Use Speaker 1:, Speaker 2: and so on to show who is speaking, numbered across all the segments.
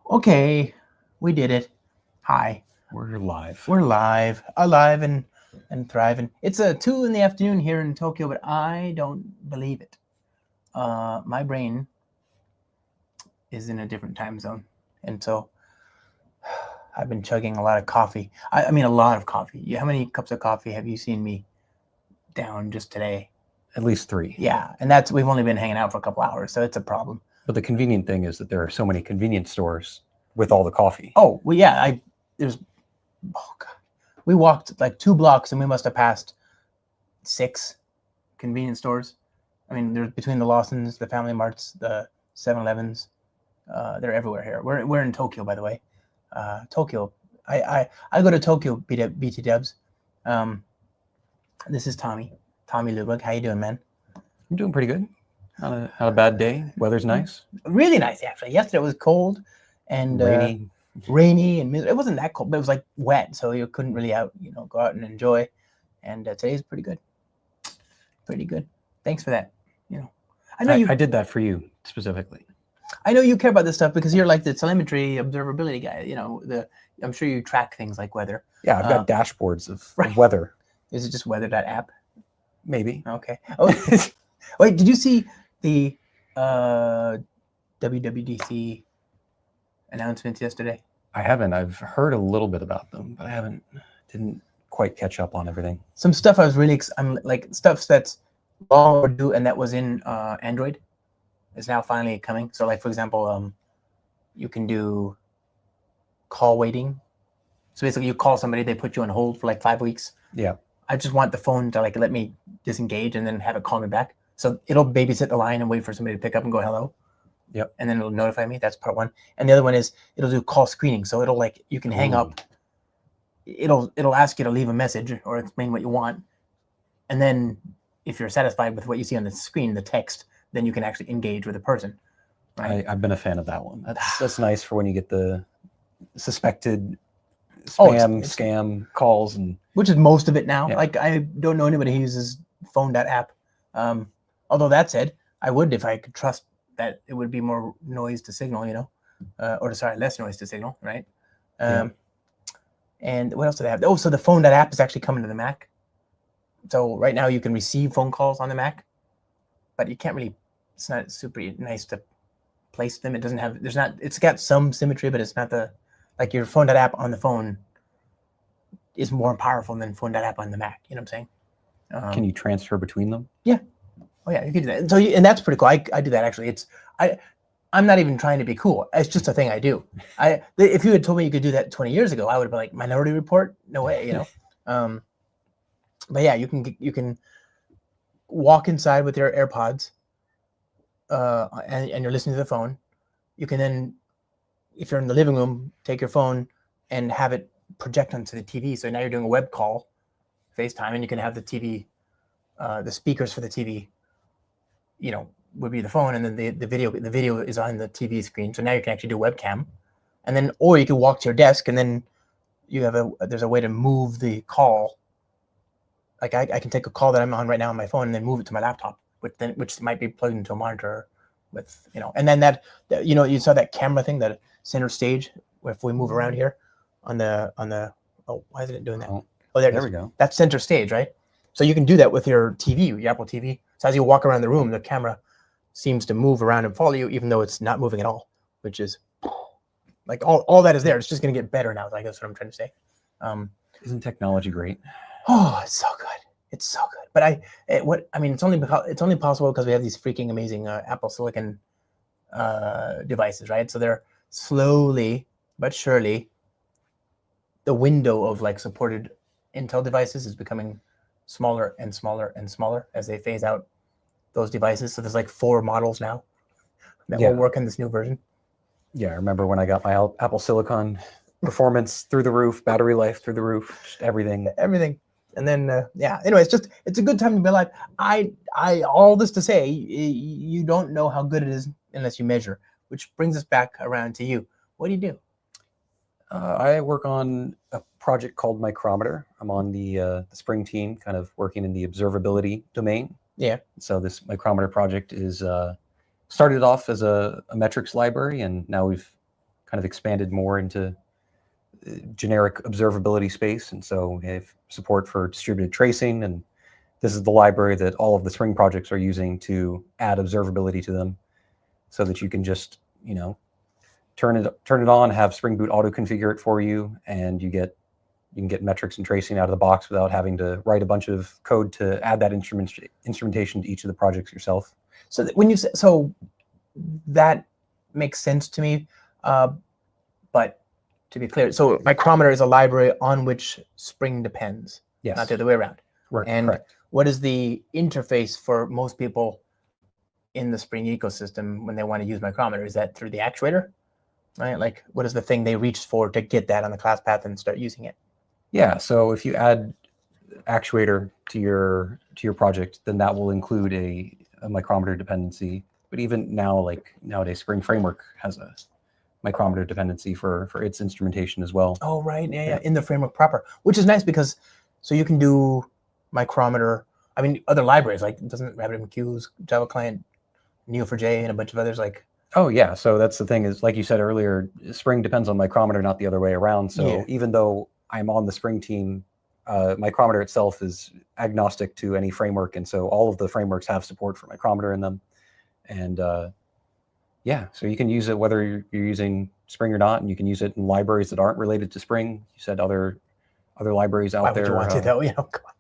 Speaker 1: Okay, we did it. Hi.
Speaker 2: We're live.
Speaker 1: We're live. Alive and thriving. It's 2 in the afternoon here in Tokyo, but I don't believe it. My brain is in a different time zone. And so I've been chugging a lot of coffee. I mean, a lot of coffee. How many cups of coffee have you seen me down just today?
Speaker 2: At least 3.
Speaker 1: Yeah, and we've only been hanging out for a couple hours, so it's a problem.
Speaker 2: But the convenient thing is that there are so many convenience stores with all the coffee.
Speaker 1: Oh, well, yeah, we walked like 2 blocks and we must have passed 6 convenience stores. I mean, there's between the Lawsons, the Family Marts, the 7-Elevens. They're everywhere here. We're in Tokyo, by the way. Tokyo. I go to Tokyo BT Dubs. This is Tommy Ludwig. How you doing, man?
Speaker 2: I'm doing pretty good. Not a bad day. Weather's nice.
Speaker 1: Really nice, actually. Yesterday it was cold and rainy and it wasn't that cold, but it was like wet, so you couldn't really go out and enjoy. And today's pretty good. Pretty good. Thanks for that.
Speaker 2: I did that for you specifically.
Speaker 1: I know you care about this stuff because you're like the telemetry observability guy. I'm sure you track things like weather.
Speaker 2: Yeah, I've got dashboards of weather.
Speaker 1: Is it just weather.app?
Speaker 2: Maybe.
Speaker 1: Okay. Oh, wait, did you see the WWDC announcements yesterday?
Speaker 2: I haven't. I've heard a little bit about them, but didn't quite catch up on everything.
Speaker 1: Some stuff I was really, stuff that's long overdue and that was in Android is now finally coming. So like, for example, you can do call waiting. So basically you call somebody, they put you on hold for like 5 weeks.
Speaker 2: Yeah.
Speaker 1: I just want the phone to let me disengage and then have it call me back. So it'll babysit the line and wait for somebody to pick up and go hello.
Speaker 2: Yep.
Speaker 1: And then it'll notify me. That's part one. And the other one is it'll do call screening. So it'll you can hang up. It'll ask you to leave a message or explain what you want. And then if you're satisfied with what you see on the screen, the text, then you can actually engage with the person. Right?
Speaker 2: I've been a fan of that one. That's nice for when you get the suspected scam calls, and
Speaker 1: which is most of it now.
Speaker 2: Yeah.
Speaker 1: Like I don't know anybody who uses phone.app. Although that said, I would if I could trust that it would be more noise to signal, less noise to signal, right? And what else do they have? Oh, so the phone.app is actually coming to the Mac. So right now you can receive phone calls on the Mac, but you can't really. It's not super nice to place them. It doesn't have. It's got some symmetry, but it's not like your phone.app on the phone is more powerful than phone.app on the Mac. You know what I'm saying?
Speaker 2: Can you transfer between them?
Speaker 1: Yeah. Oh yeah, you can do that. So and that's pretty cool. I do that actually. I'm not even trying to be cool. It's just a thing I do. If you had told me you could do that 20 years ago, I would have been like, Minority Report? No way, But yeah, you can walk inside with your AirPods, and you're listening to the phone. You can then, if you're in the living room, take your phone and have it project onto the TV. So now you're doing a web call, FaceTime, and you can have the TV, the speakers for the TV, would be the phone, and then the video is on the TV screen. So now you can actually do webcam, and then or you can walk to your desk, and then you have there's a way to move the call. Like I can take a call that I'm on right now on my phone and then move it to my laptop, which might be plugged into a monitor with, and then that you saw that camera thing, that center stage, where if we move around here on the why isn't it doing that? Oh, there
Speaker 2: we go.
Speaker 1: That's center stage, right? So you can do that with your TV, your Apple TV. So as you walk around the room, the camera seems to move around and follow you, even though it's not moving at all, which is like all that is there. It's just going to get better now. I guess what I'm trying to say.
Speaker 2: Isn't technology great?
Speaker 1: Oh, it's so good. It's so good. But it's only possible because we have these freaking amazing Apple Silicon devices, right? So they're slowly but surely, the window of supported Intel devices is becoming smaller and smaller and smaller as they phase out those devices. So there's 4 models now that will work in this new version.
Speaker 2: Yeah, I remember when I got my Apple Silicon, performance through the roof, battery life through the roof, just everything.
Speaker 1: And then anyway, it's a good time to be alive. I all this to say, you don't know how good it is unless you measure, which brings us back around to you. What do you do?
Speaker 2: I work on a project called Micrometer. I'm on the Spring team, kind of working in the observability domain.
Speaker 1: Yeah.
Speaker 2: So this Micrometer project is started off as a metrics library, and now we've kind kind of expanded more into generic observability space. And so we have support for distributed tracing, and this is the library that all of the Spring projects are using to add observability to them, so that you can just, you know, turn it on, have Spring Boot auto configure it for you, and you can get metrics and tracing out of the box without having to write a bunch of code to add that instrumentation to each of the projects yourself.
Speaker 1: So when you say, so that makes sense to me, but to be clear, so Micrometer is a library on which Spring depends,
Speaker 2: Yes.
Speaker 1: not the other way around.
Speaker 2: Right.
Speaker 1: And
Speaker 2: correct.
Speaker 1: what is the interface for most people in the Spring ecosystem when they want to use Micrometer? Is that through the actuator, right? Like, what is the thing they reach for to get that on the class path and start using it?
Speaker 2: Yeah. So if you add actuator to your project, then that will include a Micrometer dependency. But even now, like nowadays, Spring Framework has a Micrometer dependency for its instrumentation as well.
Speaker 1: Oh, right. Yeah, in the framework proper, which is nice because so you can do Micrometer. I mean, other libraries, like doesn't RabbitMQ's Java client, Neo4j, and a bunch of others like.
Speaker 2: Oh, yeah. So that's the thing is, like you said earlier, Spring depends on Micrometer, not the other way around. So even though I'm on the Spring team, Micrometer itself is agnostic to any framework. And so all of the frameworks have support for Micrometer in them. And yeah, so you can use it whether you're using Spring or not, and you can use it in libraries that aren't related to Spring. You said other libraries out there.
Speaker 1: Why would you want to, though? You know, come on.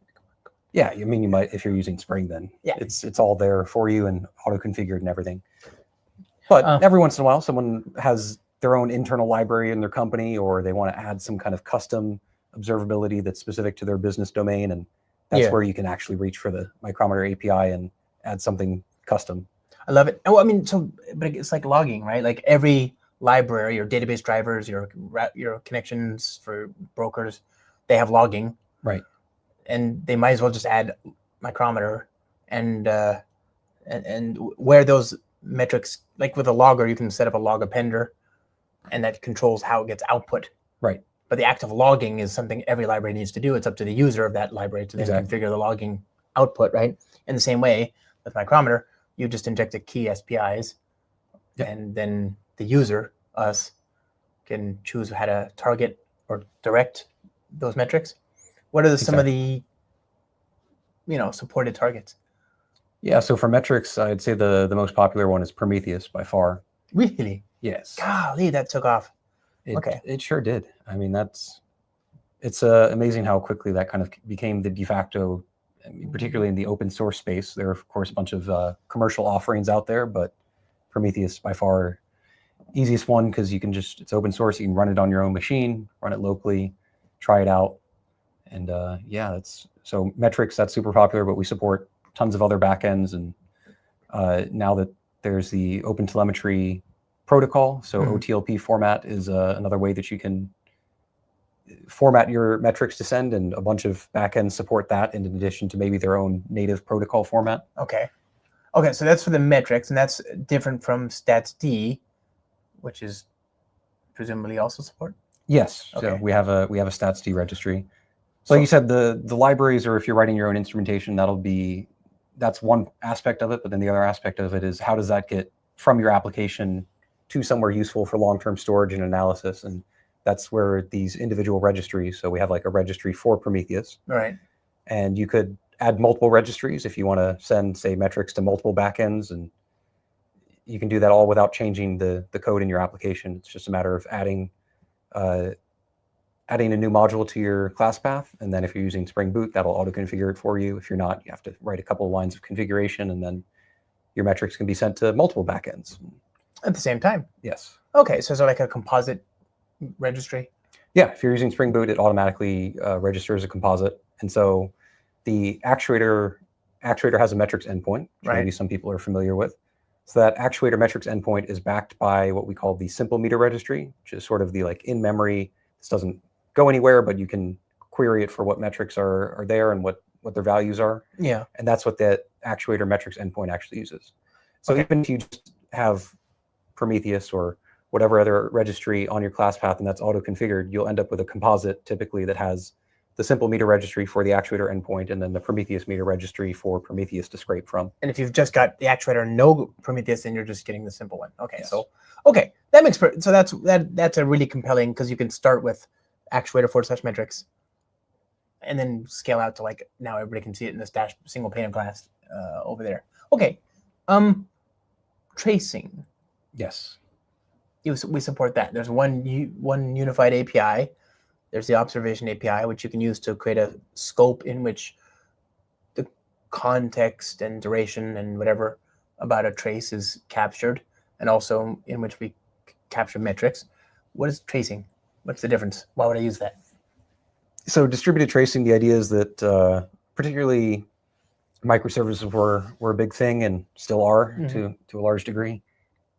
Speaker 2: Yeah, I mean, you might, if you're using Spring, then it's all there for you and auto-configured and everything. But every once in a while, someone has their own internal library in their company, or they want to add some kind of custom observability that's specific to their business domain, and that's where you can actually reach for the Micrometer API and add something custom.
Speaker 1: I love it. Oh, I mean, so, but it's like logging, right? Like every library, your database drivers, your connections for brokers, they have logging.
Speaker 2: Right.
Speaker 1: And they might as well just add Micrometer and where those metrics, like with a logger, you can set up a log appender, and that controls how it gets output.
Speaker 2: Right.
Speaker 1: But the act of logging is something every library needs to do. It's up to the user of that library to then configure the logging output, right? In the same way, with Micrometer, you just inject a key SPIs, and then the user, us, can choose how to target or direct those metrics. What are some of the, supported targets?
Speaker 2: Yeah, so for metrics, I'd say the most popular one is Prometheus by far.
Speaker 1: Really?
Speaker 2: Yes.
Speaker 1: Golly, that took off.
Speaker 2: It sure did. I mean, it's amazing how quickly that kind of became the de facto, I mean, particularly in the open source space. There are, of course, a bunch of commercial offerings out there, but Prometheus by far easiest one because you can it's open source. You can run it on your own machine, run it locally, try it out. And so metrics, that's super popular, but we support tons of other backends. And now that there's the OpenTelemetry protocol, so OTLP format is another way that you can format your metrics to send, and a bunch of backends support that in addition to maybe their own native protocol format.
Speaker 1: Okay, so that's for the metrics, and that's different from StatsD, which is presumably also support?
Speaker 2: Yes, so we have a StatsD registry. So like you said, the libraries, or if you're writing your own instrumentation, that's one aspect of it, but then the other aspect of it is how does that get from your application to somewhere useful for long-term storage and analysis. And that's where these individual registries, so we have like a registry for Prometheus.
Speaker 1: Right.
Speaker 2: And you could add multiple registries if you want to send, say, metrics to multiple backends, and you can do that all without changing the code in your application. It's just a matter of adding a new module to your class path, and then if you're using Spring Boot, that'll auto-configure it for you. If you're not, you have to write a couple of lines of configuration, and then your metrics can be sent to multiple backends.
Speaker 1: At the same time?
Speaker 2: Yes. Okay,
Speaker 1: so is there like a composite registry?
Speaker 2: Yeah, if you're using Spring Boot, it automatically registers a composite. And so the actuator has a metrics endpoint, which maybe some people are familiar with. So that actuator metrics endpoint is backed by what we call the simple meter registry, which is sort of the like in-memory. This doesn't go anywhere, but you can query it for what metrics are there and what their values are.
Speaker 1: Yeah.
Speaker 2: And that's what that actuator metrics endpoint actually uses. So even if you just have Prometheus or whatever other registry on your class path and that's auto-configured, you'll end up with a composite typically that has the simple meter registry for the actuator endpoint, and then the Prometheus meter registry for Prometheus to scrape from.
Speaker 1: And if you've just got the actuator, no Prometheus, then you're just getting the simple one. Okay,
Speaker 2: Yes.
Speaker 1: so okay, that makes so that's a really compelling, because you can start with actuator / metrics, and then scale out to like now everybody can see it in this single pane of glass over there. Okay, tracing.
Speaker 2: Yes.
Speaker 1: We support that. There's one unified API. There's the observation API, which you can use to create a scope in which the context and duration and whatever about a trace is captured, and also in which we capture metrics. What is tracing? What's the difference? Why would I use that?
Speaker 2: So distributed tracing, the idea is that particularly microservices were a big thing and still are to a large degree.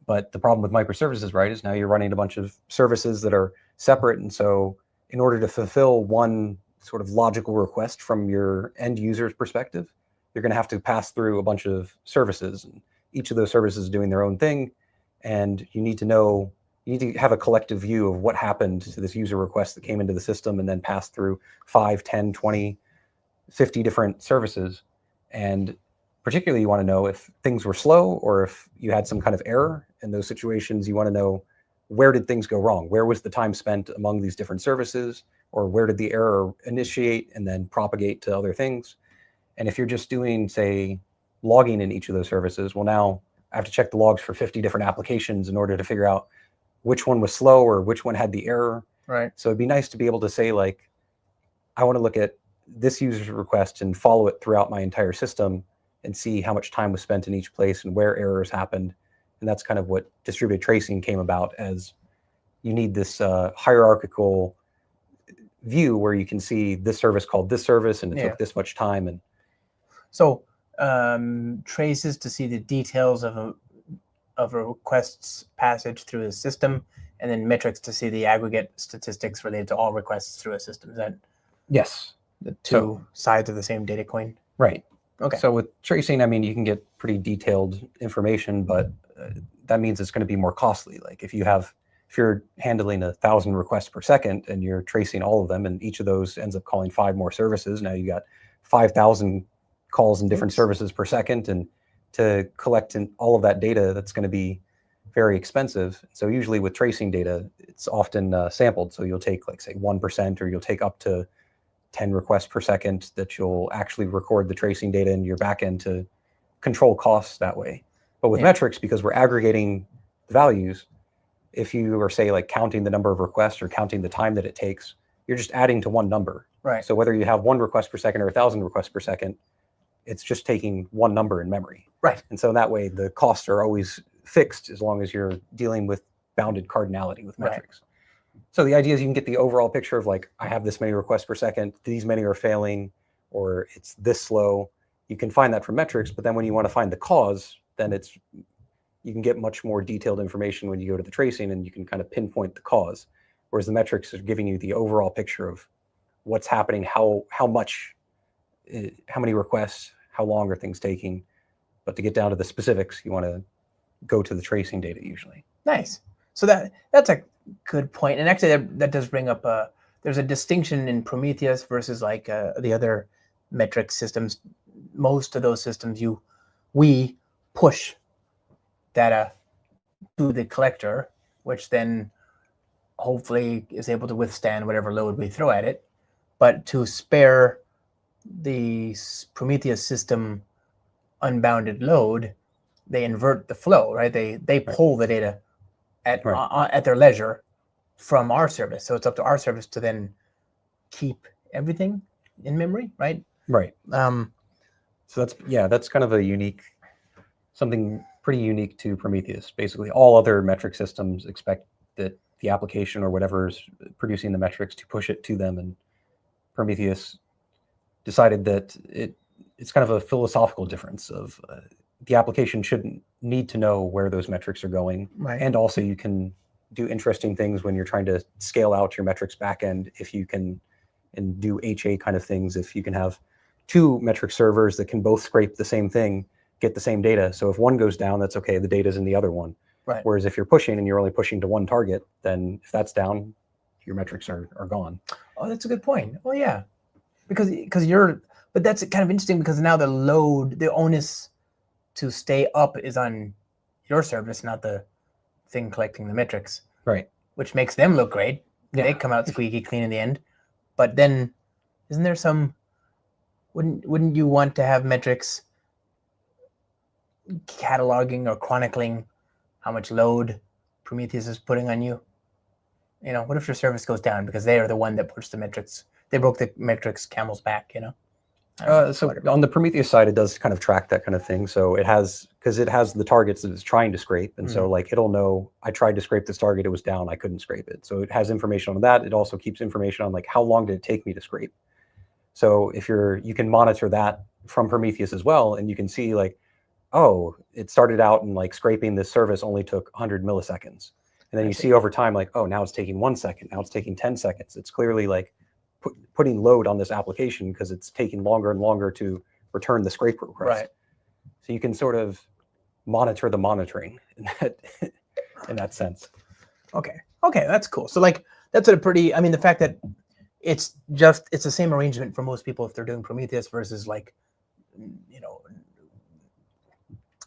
Speaker 2: But the problem with microservices, right, is now you're running a bunch of services that are separate. And so in order to fulfill one sort of logical request from your end user's perspective, you're going to have to pass through a bunch of services. And each of those services is doing their own thing. And you need to have a collective view of what happened to this user request that came into the system and then passed through 5, 10, 20, 50 different services. And particularly you want to know if things were slow or if you had some kind of error. In those situations, you want to know, where did things go wrong? Where was the time spent among these different services? Or where did the error initiate and then propagate to other things? And if you're just doing, say, logging in each of those services, well, now I have to check the logs for 50 different applications in order to figure out which one was slow or which one had the error.
Speaker 1: Right.
Speaker 2: So it'd be nice to be able to say, like, I want to look at this user's request and follow it throughout my entire system and see how much time was spent in each place and where errors happened. And that's kind of what distributed tracing came about, as you need this hierarchical view where you can see this service called this service and it took this much time. And
Speaker 1: so traces to see the details of a request's passage through a system, and then metrics to see the aggregate statistics related to all requests through a system. Is that
Speaker 2: yes,
Speaker 1: the two sides of the same data coin?
Speaker 2: Right.
Speaker 1: Okay.
Speaker 2: So with tracing, I mean, you can get pretty detailed information, but that means it's going to be more costly. Like if you're handling 1,000 requests per second and you're tracing all of them, and each of those ends up calling 5 more services, now you got 5,000 calls in different services per second, and to collect all of that data, that's going to be very expensive. So usually with tracing data, it's often sampled. So you'll take, like, say, 1%, or you'll take up to 10 requests per second that you'll actually record the tracing data in your backend to control costs that way. But with metrics, because we're aggregating the values, if you are, say, like counting the number of requests or counting the time that it takes, you're just adding to one number.
Speaker 1: Right.
Speaker 2: So whether you have 1 request per second or 1,000 requests per second, it's just taking one number in memory.
Speaker 1: Right.
Speaker 2: And so that way the costs are always fixed as long as you're dealing with bounded cardinality with metrics. Right. So the idea is you can get the overall picture of, like, I have this many requests per second, these many are failing, or it's this slow. You can find that from metrics, but then when you want to find the cause, then you can get much more detailed information when you go to the tracing, and you can kind of pinpoint the cause. Whereas the metrics are giving you the overall picture of what's happening, how many requests, how long are things taking. But to get down to the specifics, you want to go to the tracing data usually.
Speaker 1: Nice. So that's a good point. And actually that does bring up there's a distinction in Prometheus versus like the other metric systems. Most of those systems we push data to the collector, which then hopefully is able to withstand whatever load we throw at it. But to spare the Prometheus system unbounded load, they invert the flow, right? They pull the data at their leisure from our service. So it's up to our service to then keep everything in memory, right?
Speaker 2: Right. So that's kind of something pretty unique to Prometheus. Basically, all other metric systems expect that the application or whatever is producing the metrics to push it to them, and Prometheus decided that it's kind of a philosophical difference of the application shouldn't need to know where those metrics are going.
Speaker 1: Right.
Speaker 2: And also you can do interesting things when you're trying to scale out your metrics backend, if you can, and do HA kind of things. If you can have 2 metric servers that can both scrape the same thing, get the same data. So if one goes down, that's okay, the data's in the other one.
Speaker 1: Right.
Speaker 2: Whereas if you're pushing and you're only pushing to one target, then if that's down, your metrics are gone.
Speaker 1: Oh, that's a good point. Oh, yeah. because you're, but that's kind of interesting because now the onus to stay up is on your service, not the thing collecting the metrics,
Speaker 2: Right.
Speaker 1: which makes them look great.
Speaker 2: Yeah.
Speaker 1: They come out squeaky clean in the end. But then, isn't there some? Wouldn't you want to have metrics cataloging or chronicling how much load Prometheus is putting on you? You know, what if your service goes down because they are the one that pushed the metrics? They broke the metrics camel's back. You know.
Speaker 2: So on the Prometheus side, it does kind of track that kind of thing. So it has, because it has the targets that it's trying to scrape. And so like, it'll know, I tried to scrape this target, it was down, I couldn't scrape it. So it has information on that. It also keeps information on like, how long did it take me to scrape? So if you can monitor that from Prometheus as well. And you can see like, oh, it started out and like scraping this service only took 100 milliseconds. And then you see over time, like, oh, now it's taking 1 second. Now it's taking 10 seconds. It's clearly like, putting load on this application because it's taking longer and longer to return the scrape request.
Speaker 1: Right.
Speaker 2: So you can sort of monitor the monitoring in that sense.
Speaker 1: Okay, that's cool. So like that's a pretty. I mean, the fact that it's the same arrangement for most people if they're doing Prometheus versus like, you know,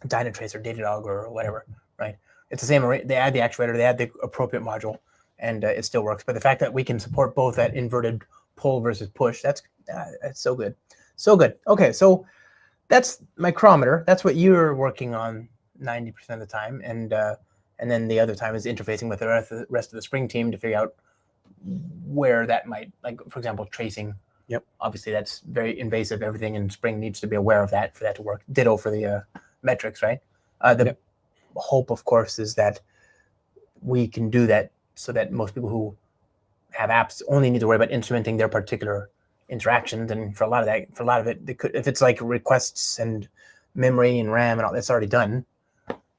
Speaker 1: Dynatrace or Datadog or whatever, right? It's the same. They add the actuator, they add the appropriate module, and it still works. But the fact that we can support both that inverted pull versus push, that's so good. So good. Okay, so that's Micrometer. That's what you're working on 90% of the time. And then the other time is interfacing with the rest of the Spring team to figure out where that might, like, for example, tracing.
Speaker 2: Yep.
Speaker 1: Obviously, that's very invasive. Everything in Spring needs to be aware of that for that to work. Ditto for the metrics, right? The hope, of course, is that we can do that so that most people who have apps only need to worry about instrumenting their particular interactions. And for a lot of it, they could, if it's like requests and memory and RAM and all that's already done,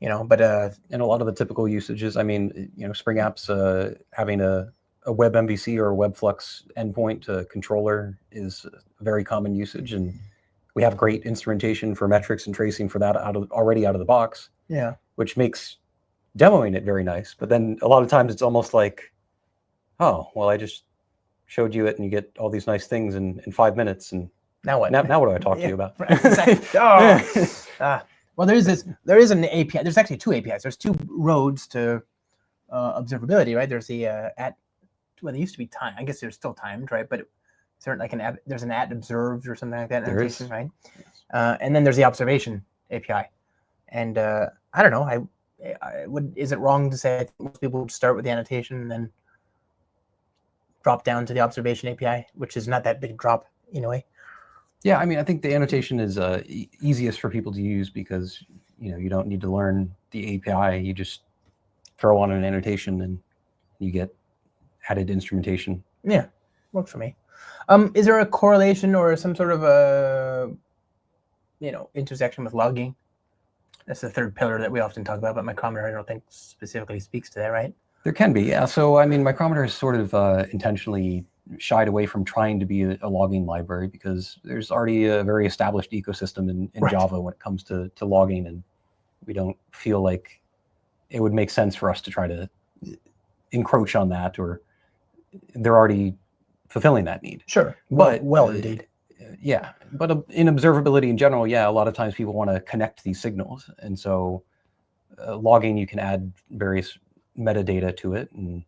Speaker 1: you know. But
Speaker 2: and a lot of the typical usages, I mean, you know, Spring Apps having a web MVC or a WebFlux endpoint controller is a very common usage, and we have great instrumentation for metrics and tracing for that already out of the box.
Speaker 1: Yeah,
Speaker 2: which makes demoing it very nice. But then a lot of times it's almost like, oh, well, I just showed you it and you get all these nice things in 5 minutes. And
Speaker 1: now what?
Speaker 2: Now what do I talk to you about?
Speaker 1: Right. Well, there is an API. There's actually two APIs. There's two roads to observability, right? There's the well, they used to be time. I guess they're still timed, right? But there's an @observed or something like that.
Speaker 2: There is,
Speaker 1: right? And then there's the observation API. And I don't know. Is it wrong to say most people would start with the annotation and then drop down to the observation API, which is not that big drop in a way?
Speaker 2: Yeah, I mean, I think the annotation is easiest for people to use because, you know, you don't need to learn the API. You just throw on an annotation and you get added instrumentation.
Speaker 1: Yeah, works for me. Is there a correlation or some sort of a, you know, intersection with logging? That's the third pillar that we often talk about, but Micrometer, I don't think specifically speaks to that, right?
Speaker 2: There can be, yeah. So, I mean, Micrometer is sort of intentionally shied away from trying to be a logging library because there's already a very established ecosystem in right. Java when it comes to logging, and we don't feel like it would make sense for us to try to encroach on that, or they're already fulfilling that need.
Speaker 1: Sure, but well indeed.
Speaker 2: Yeah, but in observability in general, yeah, a lot of times people want to connect these signals, and so logging, you can add various metadata to it, and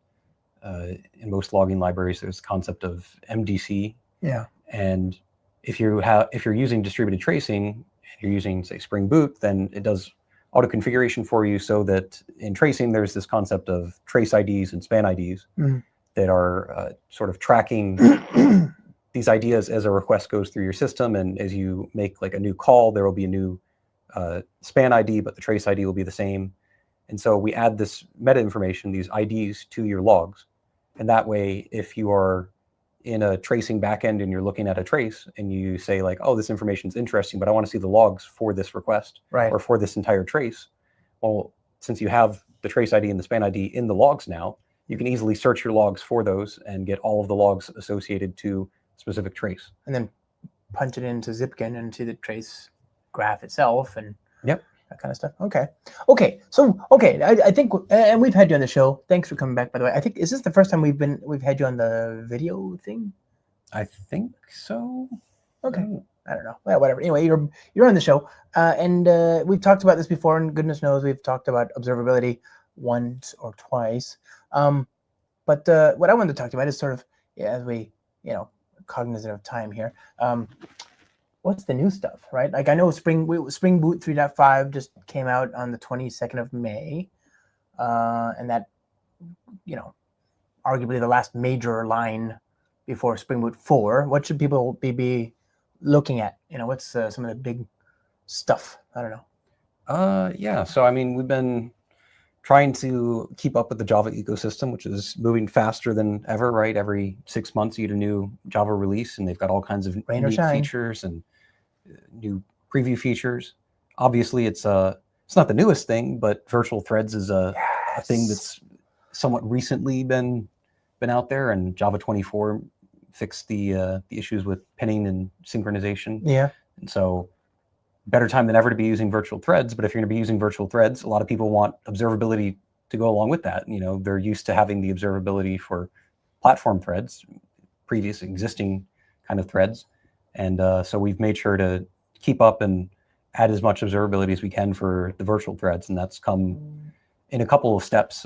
Speaker 2: in most logging libraries, there's the concept of MDC.
Speaker 1: Yeah,
Speaker 2: and if you're using distributed tracing, and you're using, say, Spring Boot, then it does auto configuration for you, so that in tracing, there's this concept of trace IDs and span IDs that are sort of tracking these ideas as a request goes through your system, and as you make like a new call, there will be a new span ID, but the trace ID will be the same. And so we add this meta information, these IDs, to your logs. And that way, if you are in a tracing backend and you're looking at a trace and you say like, oh, this information is interesting, but I want to see the logs for this request,
Speaker 1: right,
Speaker 2: or for this entire trace. Well, since you have the trace ID and the span ID in the logs now, you can easily search your logs for those and get all of the logs associated to specific trace,
Speaker 1: and then punch it into Zipkin and see the trace graph itself, and
Speaker 2: yep,
Speaker 1: that kind of stuff. Okay. So I think, and we've had you on the show. Thanks for coming back, by the way. I think, is this the first time we've had you on the video thing?
Speaker 2: I think so.
Speaker 1: Okay. I don't know. Well, whatever. Anyway, you're on the show, and we've talked about this before, and goodness knows we've talked about observability once or twice. But what I wanted to talk about is sort of, as we, cognizant of time here, what's the new stuff, right? Like I know Spring Boot 3.5 just came out on the 22nd of May, and that, arguably the last major line before Spring Boot 4. What should people be looking at? What's some of the big stuff? I don't know.
Speaker 2: Yeah. So I mean, we've been trying to keep up with the Java ecosystem, which is moving faster than ever, right? Every 6 months you get a new Java release, and they've got all kinds of neat features and new preview features. Obviously, it's not the newest thing, but virtual threads is a thing that's somewhat recently been out there, and Java 24 fixed the issues with pinning and synchronization.
Speaker 1: Yeah.
Speaker 2: And so better time than ever to be using virtual threads. But if you're going to be using virtual threads, a lot of people want observability to go along with that. They're used to having the observability for platform threads, previous existing kind of threads. And so we've made sure to keep up and add as much observability as we can for the virtual threads. And that's come in a couple of steps.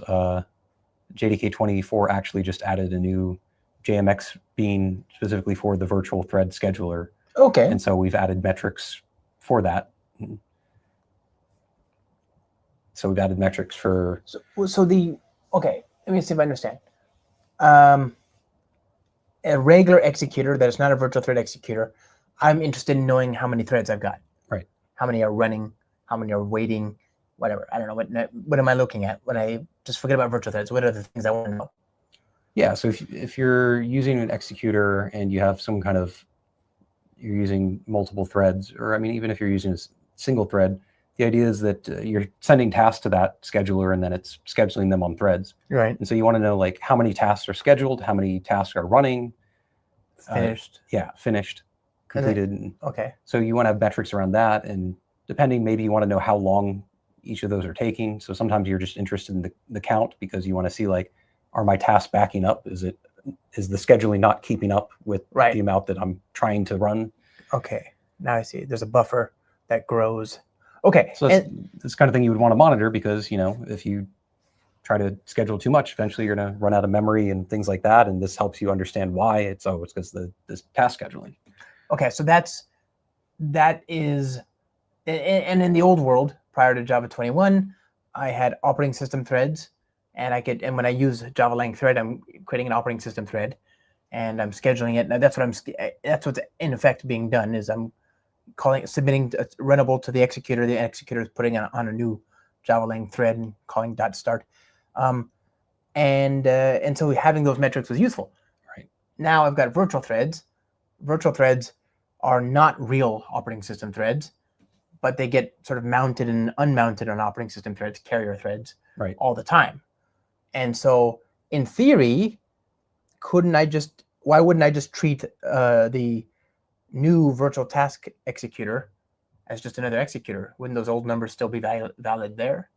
Speaker 2: JDK 24 actually just added a new JMX bean specifically for the virtual thread scheduler.
Speaker 1: Okay.
Speaker 2: And so we've added metrics for that. So we've added metrics for...
Speaker 1: Okay, let me see if I understand. A regular executor that is not a virtual thread executor, I'm interested in knowing how many threads I've got.
Speaker 2: Right.
Speaker 1: How many are running, how many are waiting, whatever. I don't know. What am I looking at when I just forget about virtual threads? What are the things I want to know?
Speaker 2: Yeah, so if you're using an executor and you have some kind of, you're using multiple threads, or I mean, even if you're using a single thread, the idea is that you're sending tasks to that scheduler and then it's scheduling them on threads.
Speaker 1: Right.
Speaker 2: And so you want to know like how many tasks are scheduled, how many tasks are running.
Speaker 1: Finished.
Speaker 2: Finished, completed.
Speaker 1: Okay.
Speaker 2: So you want to have metrics around that, and depending, maybe you want to know how long each of those are taking. So sometimes you're just interested in the count because you want to see like, are my tasks backing up? Is the scheduling not keeping up with the amount that I'm trying to run?
Speaker 1: Okay, now I see. There's a buffer that grows. Okay.
Speaker 2: So that's this kind of thing you would want to monitor because, if you try to schedule too much, eventually you're going to run out of memory and things like that. And this helps you understand why. It's because this task scheduling. Okay,
Speaker 1: so that is, and in the old world, prior to Java 21, I had operating system threads. And when I use Java Lang thread, I'm creating an operating system thread, and I'm scheduling it. Now that's what's in effect being done is I'm submitting a runnable to the executor. The executor is putting on a new Java Lang thread and calling .start. And so having those metrics was useful.
Speaker 2: Right.
Speaker 1: Now I've got virtual threads. Virtual threads are not real operating system threads, but they get sort of mounted and unmounted on operating system threads, carrier threads, all the time. And so, in theory, why wouldn't I just treat the new virtual task executor as just another executor? Wouldn't those old numbers still be valid there?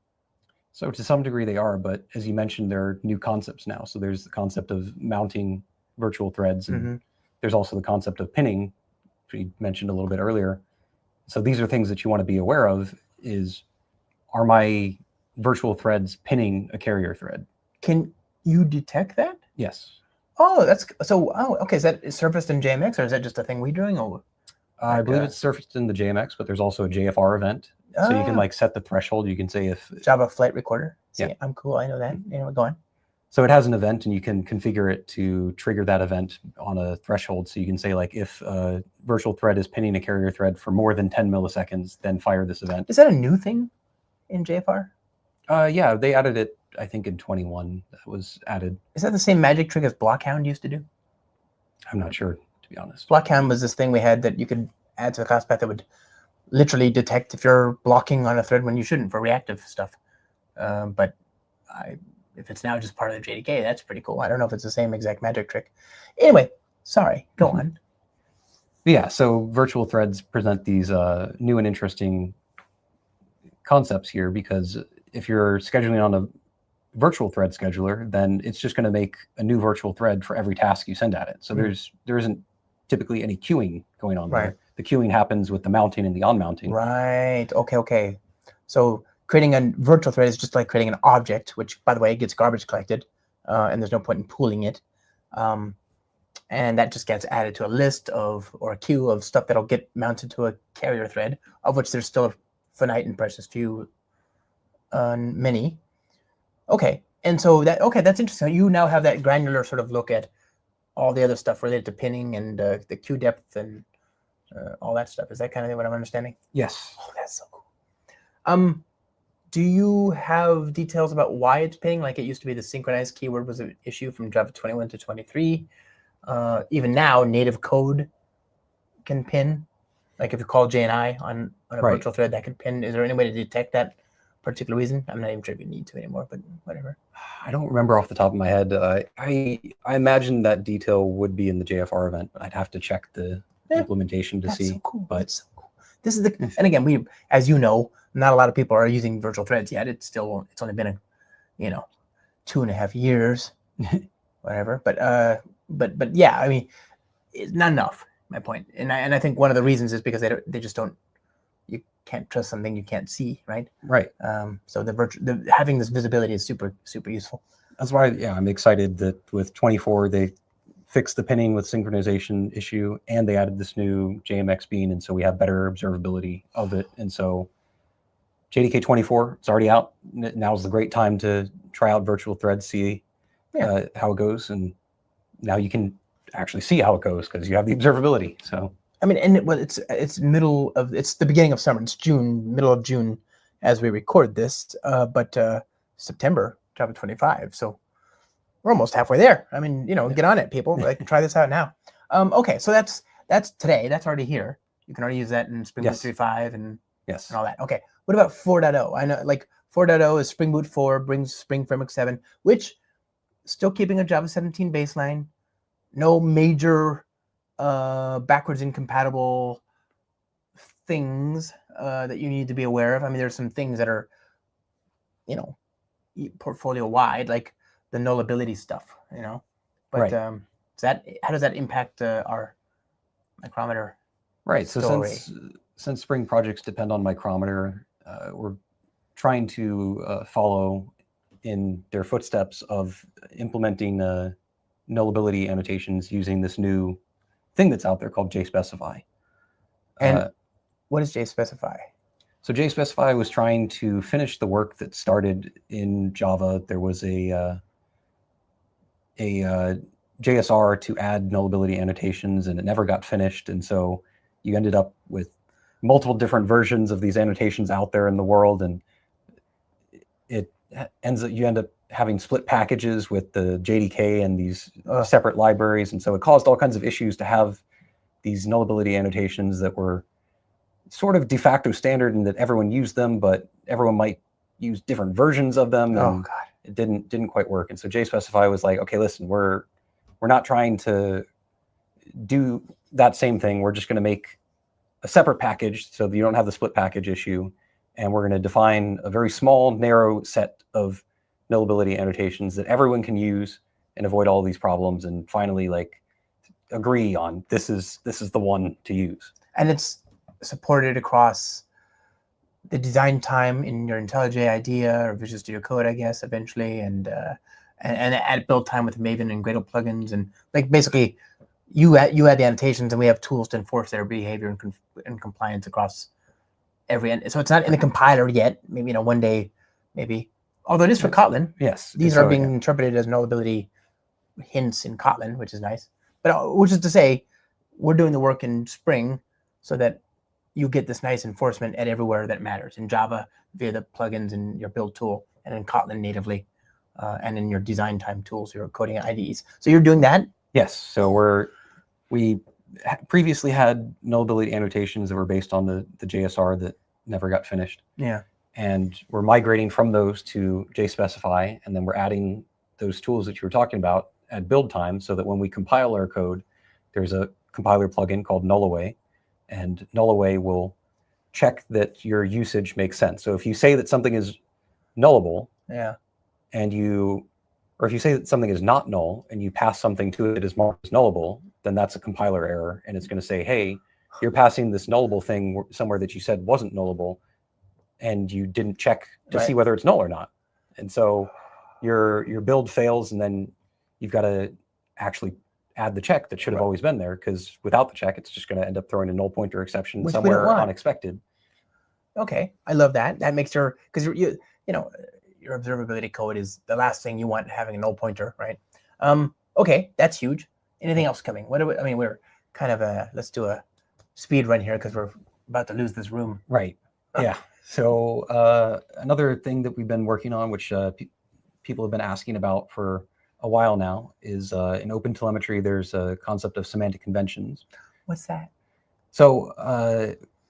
Speaker 2: So to some degree they are, but as you mentioned, there are new concepts now. So there's the concept of mounting virtual threads, and there's also the concept of pinning, which we mentioned a little bit earlier. So these are things that you want to be aware of is, are my virtual threads pinning a carrier thread?
Speaker 1: Can you detect that?
Speaker 2: Yes.
Speaker 1: Oh, okay. Is that surfaced in JMX, or is that just a thing we're doing? Or
Speaker 2: I believe it's surfaced in the JMX, but there's also a JFR event. So you can like set the threshold. You can say if
Speaker 1: Java Flight Recorder. See,
Speaker 2: yeah,
Speaker 1: I'm cool. I know that. Anyway, go on.
Speaker 2: So it has an event, and you can configure it to trigger that event on a threshold. So you can say like, if a virtual thread is pinning a carrier thread for more than 10 milliseconds, then fire this event.
Speaker 1: Is that a new thing in JFR?
Speaker 2: Yeah, they added it, I think, in 21. That was added.
Speaker 1: Is that the same magic trick as Blockhound used to do?
Speaker 2: I'm not sure, to be honest.
Speaker 1: Blockhound was this thing we had that you could add to the class path that would literally detect if you're blocking on a thread when you shouldn't for reactive stuff. But if it's now just part of the JDK, that's pretty cool. I don't know if it's the same exact magic trick. Anyway, sorry, go on.
Speaker 2: Yeah, so virtual threads present these new and interesting concepts here, because if you're scheduling on a virtual thread scheduler, then it's just going to make a new virtual thread for every task you send at it. So there isn't typically any queuing going on
Speaker 1: Right.
Speaker 2: there. The queuing happens with the mounting and the on-mounting.
Speaker 1: Right. Okay. So creating a virtual thread is just like creating an object, which, by the way, gets garbage collected, and there's no point in pooling it. And that just gets added to a list or a queue of stuff that'll get mounted to a carrier thread, of which there's still a finite and precious few, many. Okay. And so that's interesting. You now have that granular sort of look at all the other stuff related to pinning and the queue depth and all that stuff. Is that kind of what I'm understanding?
Speaker 2: Yes.
Speaker 1: Oh, that's so cool. Do you have details about why it's pinning? Like it used to be the synchronized keyword was an issue from Java 21 to 23. Even now, native code can pin. Like if you call JNI on a
Speaker 2: Right.
Speaker 1: virtual thread, that could pin. Is there any way to detect that particular reason? I'm not even sure if you need to anymore, but whatever.
Speaker 2: I don't remember off the top of my head. I imagine that detail would be in the JFR event, but I'd have to check the implementation to
Speaker 1: That's
Speaker 2: see.
Speaker 1: so cool.
Speaker 2: But
Speaker 1: That's so cool. This is and again, we, as you know, not a lot of people are using virtual threads yet. It's only been 2.5 years, whatever. But yeah, I mean, it's not enough. My point, and I think one of the reasons is because they just don't. You can't trust something you can't see, right?
Speaker 2: Right.
Speaker 1: So having this visibility is super useful.
Speaker 2: That's why, I'm excited that with 24 they fixed the pinning with synchronization issue, and they added this new JMX bean, and so we have better observability of it. And so JDK 24, it's already out. Now's the great time to try out virtual threads, see how it goes, and now you can actually see how it goes because you have the observability. So
Speaker 1: I mean, and it's the beginning of summer. It's June, middle of June, as we record this. But September, Java 25. So we're almost halfway there. I mean, get on it, people. Like, try this out now. Okay, so that's today. That's already here. You can already use that in Spring Boot 3.5 and all that. Okay, what about 4.0? I know, like 4.0 is Spring Boot 4, brings Spring Framework 7, which still keeping a Java 17 baseline. No major backwards incompatible things that you need to be aware of. I mean, there's some things that are, portfolio wide, like the nullability stuff, But how does that impact our Micrometer?
Speaker 2: Right. So since Spring projects depend on Micrometer, we're trying to follow in their footsteps of implementing nullability annotations using this new thing that's out there called JSpecify.
Speaker 1: And what is JSpecify?
Speaker 2: So JSpecify was trying to finish the work that started in Java. There was a JSR to add nullability annotations, and it never got finished. And so you ended up with multiple different versions of these annotations out there in the world, and you end up having split packages with the JDK and these separate libraries. And so it caused all kinds of issues to have these nullability annotations that were sort of de facto standard and that everyone used them, but everyone might use different versions of them. And it didn't quite work. And so JSpecify was like, okay, listen, we're not trying to do that same thing. We're just going to make a separate package so that you don't have the split package issue. And we're going to define a very small, narrow set of nullability annotations that everyone can use and avoid all these problems, and finally agree on this is the one to use. And
Speaker 1: it's supported across the design time in your IntelliJ IDEA or Visual Studio Code, I guess, eventually, and at build time with Maven and Gradle plugins, and basically you add the annotations, and we have tools to enforce their behavior and compliance across every end. So it's not in the compiler yet. Maybe one day, maybe. Although it is for Kotlin.
Speaker 2: Yes.
Speaker 1: These are being interpreted as nullability hints in Kotlin, which is nice. But which is to say, we're doing the work in Spring so that you get this nice enforcement at everywhere that matters. In Java, via the plugins in your build tool, and in Kotlin natively, and in your design time tools, your coding IDEs. So you're doing that?
Speaker 2: Yes. So we previously had nullability annotations that were based on the JSR that never got finished.
Speaker 1: Yeah.
Speaker 2: And we're migrating from those to JSpecify, and then we're adding those tools that you were talking about at build time, so that when we compile our code, there's a compiler plugin called Nullaway, and Nullaway will check that your usage makes sense. So if you say that something is nullable, and if you say that something is not null, and you pass something to it that is marked as nullable, then that's a compiler error, and it's going to say, hey, you're passing this nullable thing somewhere that you said wasn't nullable, and you didn't check to see whether it's null or not. And so your build fails, and then you've got to actually add the check that should have always been there, because without the check, it's just going to end up throwing a null pointer exception somewhere unexpected.
Speaker 1: Okay, I love that. That makes your, because you know, your observability code is the last thing you want having a null pointer, right? Okay, that's huge. Anything else coming? What do we, I mean, we're kind of let's do a speed run here because we're about to lose this room.
Speaker 2: Right. Yeah. So another thing that we've been working on, which people have been asking about for a while now, is in OpenTelemetry, there's a concept of semantic conventions.
Speaker 1: What's that?
Speaker 2: So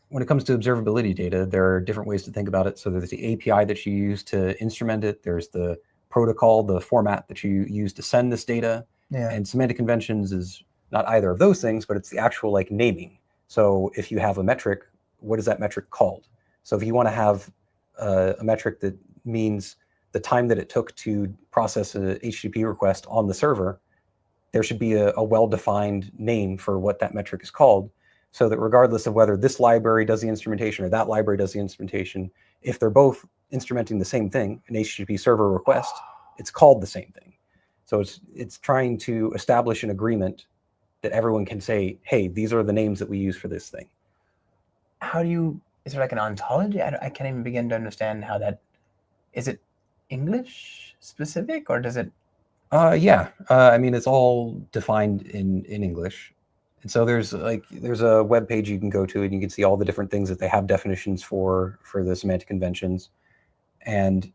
Speaker 2: when it comes to observability data, there are different ways to think about it. So there's the API that you use to instrument it. There's the protocol, the format that you use to send this data.
Speaker 1: Yeah.
Speaker 2: And semantic conventions is not either of those things, but it's the actual like naming. So if you have a metric, what is that metric called? So if you want to have a metric that means the time that it took to process a HTTP request on the server, there should be a well-defined name for what that metric is called, so that regardless of whether this library does the instrumentation or that library does the instrumentation, if they're both instrumenting the same thing, an HTTP server request, it's called the same thing. So it's trying to establish an agreement that everyone can say, hey, these are the names that we use for this thing.
Speaker 1: How do you, is there like an ontology? I can't even begin to understand how that, is it English specific, or does it?
Speaker 2: Yeah, I mean, it's all defined in English. And so there's a web page you can go to, and you can see all the different things that they have definitions for the semantic conventions. And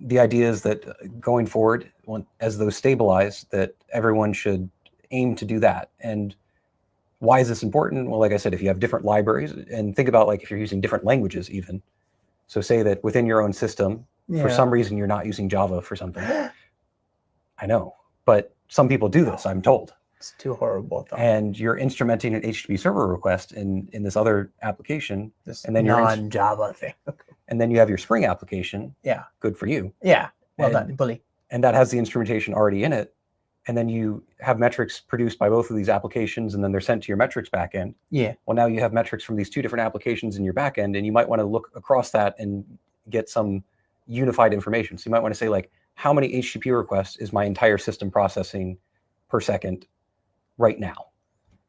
Speaker 2: the idea is that going forward, as those stabilize, that everyone should aim to do that. And why is this important? Well, like I said, if you have different libraries, and think about like if you're using different languages even. So say that within your own system, for some reason, you're not using Java for something. I know, but some people do this, I'm told.
Speaker 1: It's too horrible. Though.
Speaker 2: And you're instrumenting an HTTP server request in this other application,
Speaker 1: this
Speaker 2: and then
Speaker 1: non-Java thing.
Speaker 2: And then you have your Spring application.
Speaker 1: Yeah.
Speaker 2: Good for you.
Speaker 1: Yeah. Well done, bully.
Speaker 2: And that has the instrumentation already in it. And then you have metrics produced by both of these applications, and then they're sent to your metrics backend.
Speaker 1: Yeah.
Speaker 2: Well, now you have metrics from these two different applications in your backend, and you might want to look across that and get some unified information. So you might want to say, like, how many HTTP requests is my entire system processing per second right now?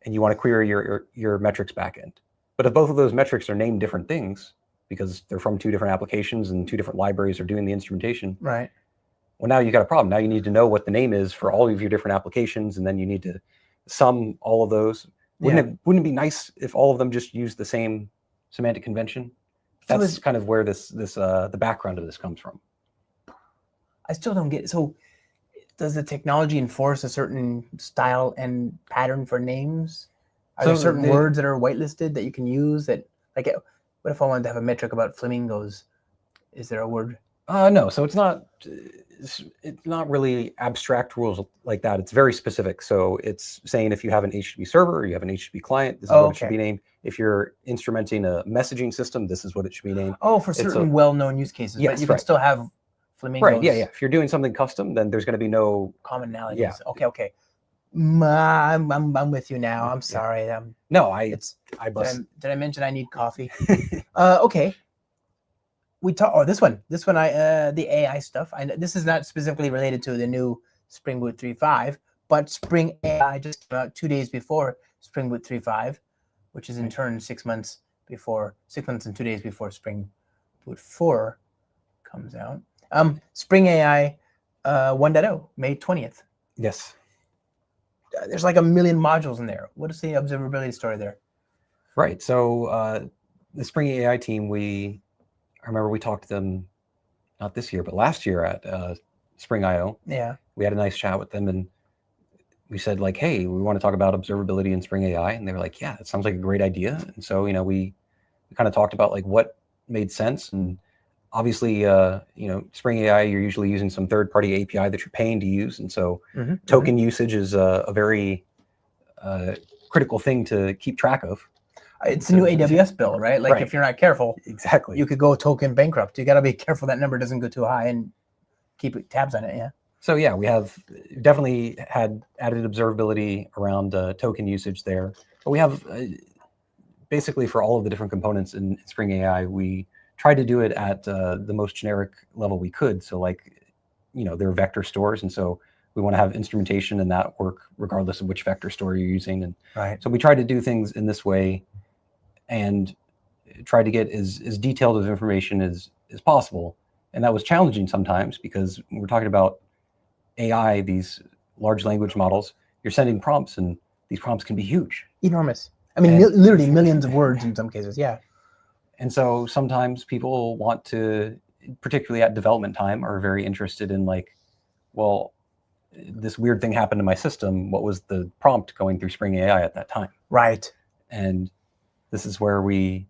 Speaker 2: And you want to query your metrics backend. But if both of those metrics are named different things because they're from two different applications and two different libraries are doing the instrumentation,
Speaker 1: right?
Speaker 2: Well, now you got a problem. Now you need to know what the name is for all of your different applications, and then you need to sum all of those. Wouldn't it be nice if all of them just used the same semantic convention? That's kind of where the background of this comes from.
Speaker 1: I still don't get it. So does the technology enforce a certain style and pattern for names? Are there certain words that are whitelisted that you can use that, like, what if I wanted to have a metric about flamingos? Is there a word?
Speaker 2: No, so it's not really abstract rules like that. It's very specific. So it's saying if you have an HTTP server or you have an HTTP client, this is what it should be named. If you're instrumenting a messaging system, this is what it should be named.
Speaker 1: Oh, for certain well-known use cases,
Speaker 2: yes,
Speaker 1: but you can still have flamingos.
Speaker 2: Right, yeah. If you're doing something custom, then there's going to be no
Speaker 1: commonalities. Yeah. Okay. I'm with you now. I'm sorry.
Speaker 2: No, I bust.
Speaker 1: Did I mention I need coffee? Okay. We talk. Oh, this one. The AI stuff. This is not specifically related to the new Spring Boot 3.5, but Spring AI just came out 2 days before Spring Boot 3.5, which is in turn 6 months and 2 days before Spring Boot 4 comes out. Spring AI 1.0, May 20th.
Speaker 2: Yes.
Speaker 1: There's like 1 million modules in there. What is the observability story there?
Speaker 2: Right. So the Spring AI team, I remember we talked to them, not this year, but last year at Spring I/O.
Speaker 1: Yeah.
Speaker 2: We had a nice chat with them, and we said, like, hey, we want to talk about observability in Spring AI. And they were like, yeah, it sounds like a great idea. And so, we kind of talked about like what made sense. And obviously, Spring AI, you're usually using some third-party API that you're paying to use. And so token usage is a very critical thing to keep track of.
Speaker 1: It's a new AWS bill, right? Like if you're not careful,
Speaker 2: exactly,
Speaker 1: you could go token bankrupt. You got to be careful that number doesn't go too high and keep tabs on it. Yeah.
Speaker 2: So yeah, we have definitely had added observability around token usage there. But we have basically for all of the different components in Spring AI, we tried to do it at the most generic level we could. So like, there are vector stores. And so we want to have instrumentation and that work regardless of which vector store you're using. And
Speaker 1: Right.
Speaker 2: so we tried to do things in this way and tried to get as detailed of information as possible. And that was challenging sometimes because when we're talking about AI, these large language models, you're sending prompts and these prompts can be huge.
Speaker 1: Enormous. I mean,
Speaker 2: And-
Speaker 1: literally millions of words in some cases. Yeah.
Speaker 2: And so sometimes people want to, particularly at development time, are very interested in like, well, this weird thing happened to my system. What was the prompt going through Spring AI at that time?
Speaker 1: Right.
Speaker 2: And this is where we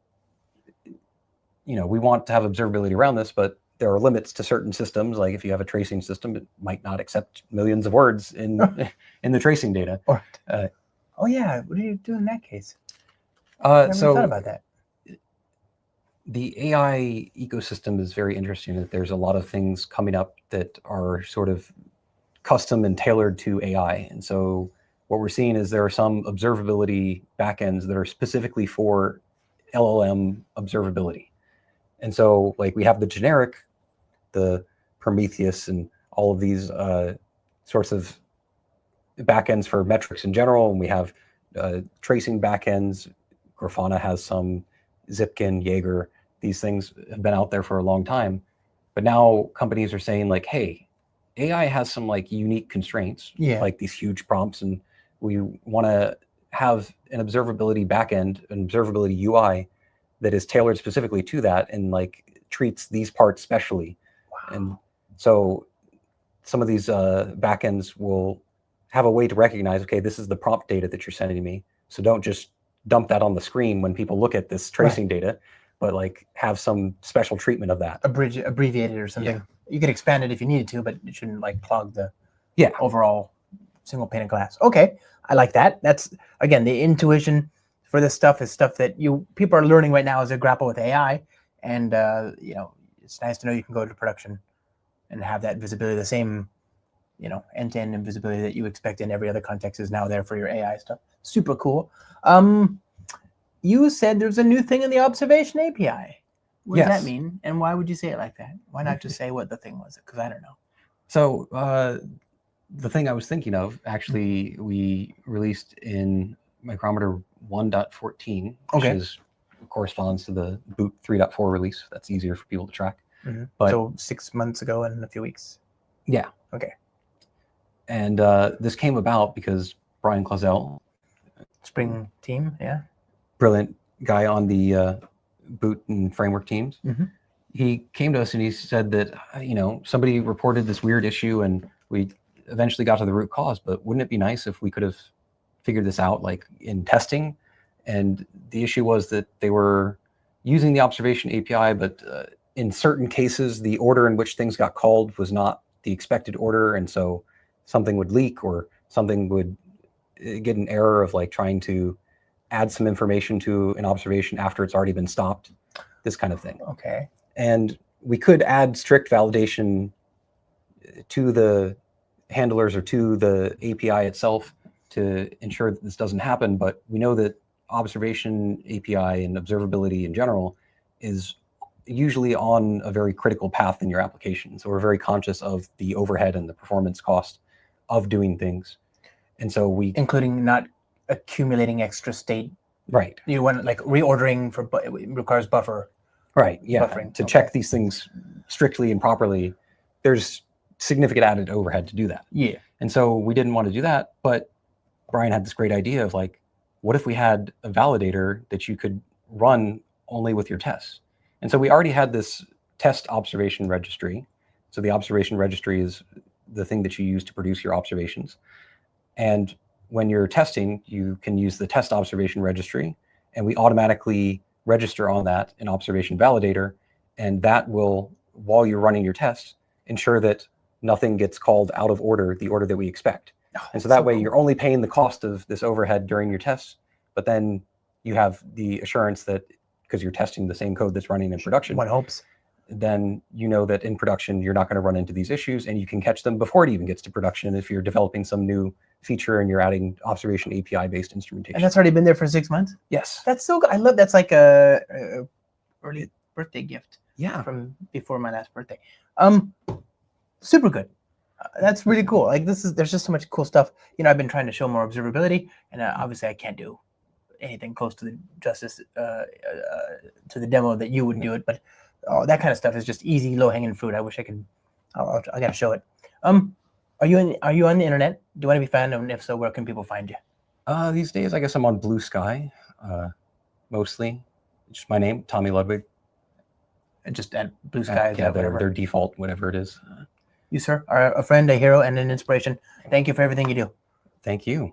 Speaker 2: want to have observability around this, but there are limits to certain systems. Like if you have a tracing system, it might not accept millions of words in the tracing data.
Speaker 1: Oh yeah, what do you do in that case? I never thought about that.
Speaker 2: The AI ecosystem is very interesting. That there's a lot of things coming up that are sort of custom and tailored to AI. And so what we're seeing is there are some observability backends that are specifically for LLM observability. And so like we have the generic, the Prometheus and all of these sorts of backends for metrics in general. And we have tracing backends. Grafana has some, Zipkin, Jaeger. These things have been out there for a long time. But now companies are saying like, hey, AI has some like unique constraints, like these huge prompts. And we want to have an observability backend, an observability UI that is tailored specifically to that and like treats these parts specially. Wow. And so some of these backends will have a way to recognize, okay, this is the prompt data that you're sending me. So don't just dump that on the screen when people look at this tracing data, but like have some special treatment of that.
Speaker 1: Abbreviated or something. Yeah. You could expand it if you needed to, but it shouldn't like clog the overall single pane of glass. Okay, I like that. That's, again, the intuition for this stuff is stuff that people are learning right now as they grapple with AI. And, it's nice to know you can go to production and have that visibility, the same, end-to-end invisibility that you expect in every other context is now there for your AI stuff. Super cool. You said there's a new thing in the Observation API. What does that mean? And why would you say it like that? Why not just say what the thing was? Because I don't know.
Speaker 2: So the thing I was thinking of, actually, we released in Micrometer 1.14, which corresponds to the Boot 3.4 release. That's easier for people to track.
Speaker 1: Mm-hmm. But so 6 months ago and a few weeks.
Speaker 2: Yeah.
Speaker 1: Okay.
Speaker 2: And this came about because Brian Clausell,
Speaker 1: Spring team,
Speaker 2: brilliant guy on the Boot and framework teams. Mm-hmm. He came to us and he said that, somebody reported this weird issue and we eventually got to the root cause, but wouldn't it be nice if we could have figured this out like in testing? And the issue was that they were using the observation API, but in certain cases, the order in which things got called was not the expected order. And so something would leak or something would get an error of like trying to add some information to an observation after it's already been stopped, this kind of thing.
Speaker 1: Okay.
Speaker 2: And we could add strict validation to the handlers or to the API itself to ensure that this doesn't happen. But we know that observation API and observability in general is usually on a very critical path in your application. So we're very conscious of the overhead and the performance cost of doing things. And so
Speaker 1: including not accumulating extra state.
Speaker 2: Right.
Speaker 1: You want like reordering it requires buffer.
Speaker 2: Right. Yeah.
Speaker 1: Buffering.
Speaker 2: To check these things strictly and properly, there's significant added overhead to do that.
Speaker 1: Yeah.
Speaker 2: And so we didn't want to do that, but Brian had this great idea of like, what if we had a validator that you could run only with your tests? And so we already had this test observation registry. So the observation registry is the thing that you use to produce your observations. And when you're testing, you can use the test observation registry, and we automatically register on that an observation validator. And that will, while you're running your tests, ensure that nothing gets called out of order, the order that we expect. And so that way you're only paying the cost of this overhead during your tests, but then you have the assurance that because you're testing the same code that's running in production.
Speaker 1: One hopes.
Speaker 2: then you know that in production, you're not going to run into these issues, and you can catch them before it even gets to production if you're developing some new feature and you're adding observation API-based instrumentation.
Speaker 1: And that's already been there for 6 months?
Speaker 2: Yes.
Speaker 1: That's so good. I love that's like a early birthday gift.
Speaker 2: Yeah.
Speaker 1: From before my last birthday. Super good. That's really cool. Like there's just so much cool stuff. I've been trying to show more observability, and obviously I can't do anything close to the justice to the demo that you would do it, but that kind of stuff is just easy, low hanging fruit. I wish I could. I gotta show it. Are you on the internet? Do you want to be found? And if so, where can people find you?
Speaker 2: These days, I guess I'm on Blue Sky, mostly. Just my name, Tommy Ludwig.
Speaker 1: Just at Blue Sky.
Speaker 2: Yeah, their default, whatever it is.
Speaker 1: You, sir, are a friend, a hero, and an inspiration. Thank you for everything you do.
Speaker 2: Thank you.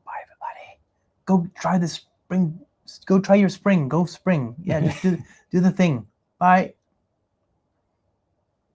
Speaker 1: Bye, everybody. Go try the spring. Go try your spring. Go spring. Yeah, just do the thing. Bye.